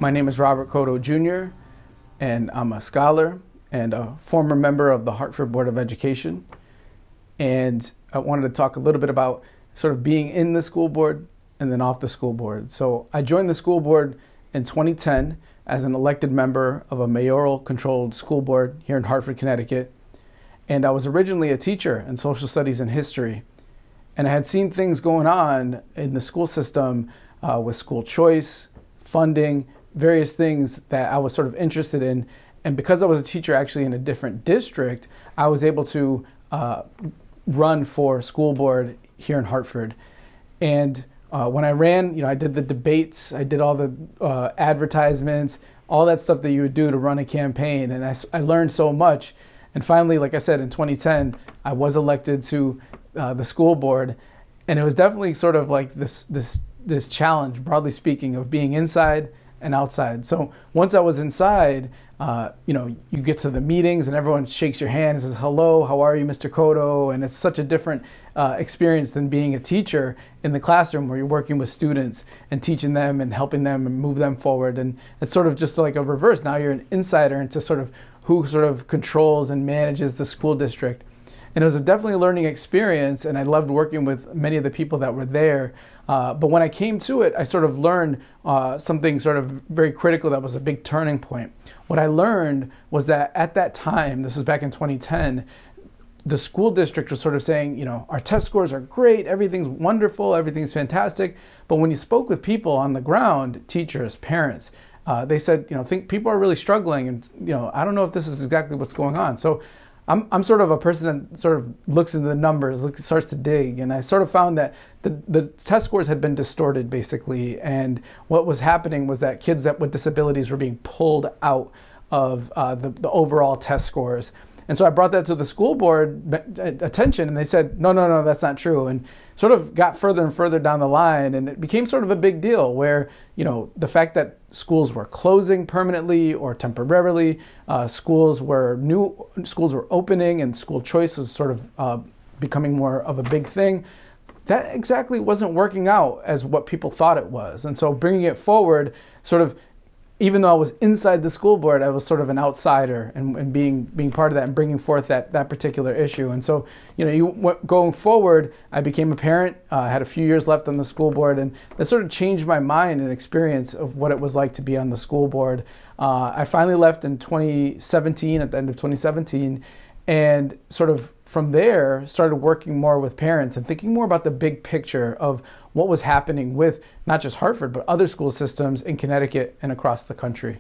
My name is Robert Cotto Jr., and I'm a scholar and a former member of the Hartford Board of Education. And I wanted to talk a little bit about sort of being in the school board and then off the school board. So I joined the school board in 2010 as an elected member of a mayoral controlled school board here in Hartford, Connecticut. And I was originally a teacher in social studies and history. And I had seen things going on in the school system with school choice, funding, various things that I was sort of interested in. And because I was a teacher actually in a different district, I was able to run for school board here in Hartford. And when I ran, I did the debates, I did all the advertisements, all that stuff that you would do to run a campaign. And I learned so much. And finally, like I said, in 2010, I was elected to the school board. And it was definitely sort of like this challenge, broadly speaking, of being inside and outside. So once I was inside, you get to the meetings and everyone shakes your hand and says, "Hello, how are you, Mr. Cotto?" And it's such a different experience than being a teacher in the classroom where you're working with students and teaching them and helping them and move them forward. And it's sort of just like a reverse. Now you're an insider into sort of who sort of controls and manages the school district. And it was definitely a learning experience, and I loved working with many of the people that were there. But when I came to it, I sort of learned something sort of very critical that was a big turning point. What I learned was that at that time, this was back in 2010, the school district was sort of saying, our test scores are great, everything's wonderful, everything's fantastic. But when you spoke with people on the ground, teachers, parents, they said, think people are really struggling, and I don't know if this is exactly what's going on. So I'm sort of a person that sort of looks into the numbers, starts to dig, and I sort of found that the test scores had been distorted basically, and what was happening was that kids with disabilities were being pulled out of the overall test scores. And so I brought that to the school board attention, and they said, no, that's not true, and sort of got further and further down the line, and it became sort of a big deal where, the fact that schools were closing permanently or temporarily, schools were opening, and school choice was sort of becoming more of a big thing. That exactly wasn't working out as what people thought it was. And so bringing it forward, sort of, even though I was inside the school board, I was sort of an outsider and being part of that and bringing forth that particular issue. And so, going forward, I became a parent, had a few years left on the school board, and that sort of changed my mind and experience of what it was like to be on the school board. I finally left in 2017, at the end of 2017, and sort of from there started working more with parents and thinking more about the big picture of what was happening with not just Hartford, but other school systems in Connecticut and across the country.